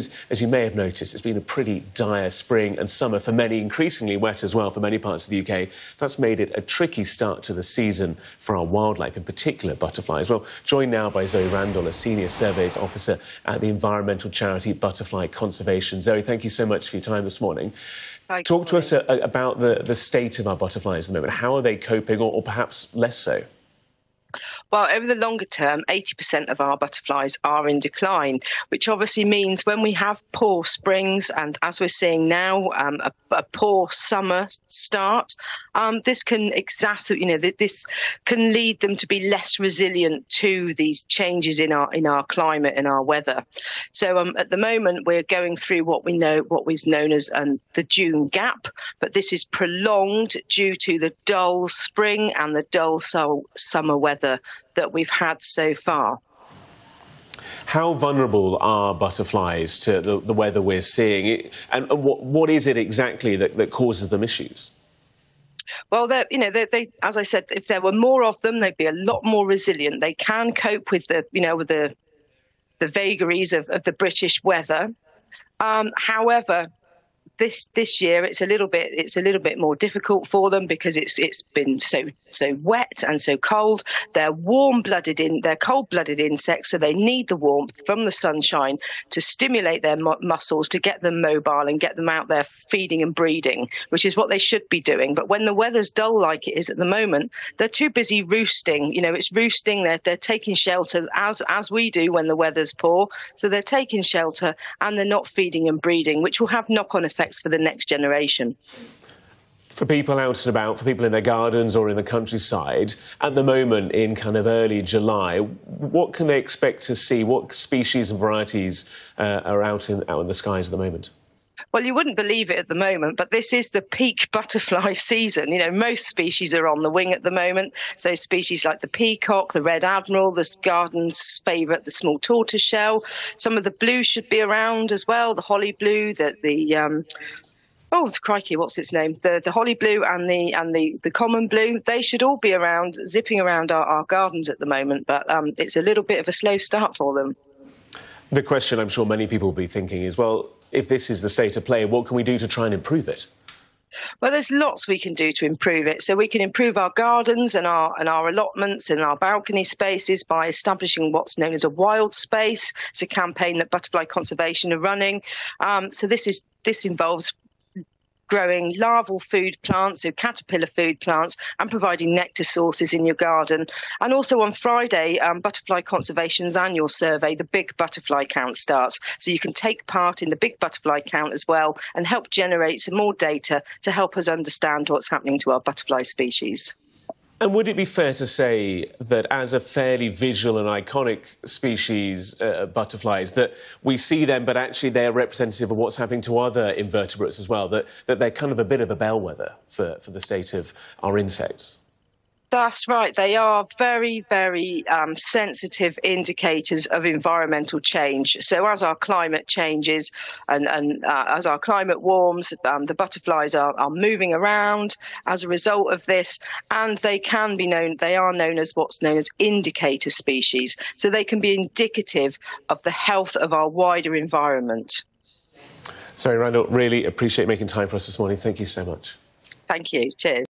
because, as you may have noticed, it's been a pretty dire spring and summer for many, increasingly wet as well for many parts of the UK. That's made it a tricky start to the season for our wildlife, in particular butterflies. Well, joined now by Zoe Randall, a Senior Surveys Officer at the environmental charity Butterfly Conservation. Zoe, thank you so much for your time this morning. Talk to us about the state of our butterflies at the moment. How are they coping, or perhaps less so? Well, over the longer term, 80% of our butterflies are in decline, which obviously means when we have poor springs and, as we're seeing now, a poor summer start, this can exacerbate, this can lead them to be less resilient to these changes in our climate and our weather. So at the moment, we're going through what is known as the June gap, but this is prolonged due to the dull spring and the dull summer weather that we've had so far. How vulnerable are butterflies to the weather we're seeing, and what is it exactly that causes them issues? Well, they, as I said, if there were more of them, they'd be a lot more resilient. They can cope with the vagaries of the British weather. However, this year it's a little bit more difficult for them because it's been so wet and so cold. They're they're cold-blooded insects, so they need the warmth from the sunshine to stimulate their muscles, to get them mobile and get them out there feeding and breeding, which is what they should be doing. But when the weather's dull like it is at the moment, they're too busy roosting. It's roosting. They're taking shelter as we do when the weather's poor. So they're taking shelter and they're not feeding and breeding, which will have knock-on effects for the next generation. For people out and about, for people in their gardens or in the countryside, at the moment in kind of early July, what can they expect to see? What species and varieties are out in the skies at the moment? Well, you wouldn't believe it at the moment, but this is the peak butterfly season. Most species are on the wing at the moment. So species like the peacock, the red admiral, the garden's favourite, the small tortoiseshell. Some of the blues should be around as well, the holly blue, oh, crikey, what's its name? The holly blue and the common blue. They should all be around, zipping around our gardens at the moment, but it's a little bit of a slow start for them. The question I'm sure many people will be thinking is, well, if this is the state of play, what can we do to try and improve it? Well, there's lots we can do to improve it. So we can improve our gardens and our allotments and our balcony spaces by establishing what's known as a wild space. It's a campaign that Butterfly Conservation are running. So this involves growing larval food plants, so caterpillar food plants, and providing nectar sources in your garden. And also on Friday, Butterfly Conservation's annual survey, the Big Butterfly Count, starts. So you can take part in the Big Butterfly Count as well and help generate some more data to help us understand what's happening to our butterfly species. And would it be fair to say that as a fairly visual and iconic species, butterflies, that we see them, but actually they're representative of what's happening to other invertebrates as well, that they're kind of a bit of a bellwether for the state of our insects? That's right. They are very, very sensitive indicators of environmental change. So as our climate changes and as our climate warms, the butterflies are moving around as a result of this, and they are known as what's known as indicator species. So they can be indicative of the health of our wider environment. Sorry, Randall, really appreciate making time for us this morning. Thank you so much. Thank you. Cheers.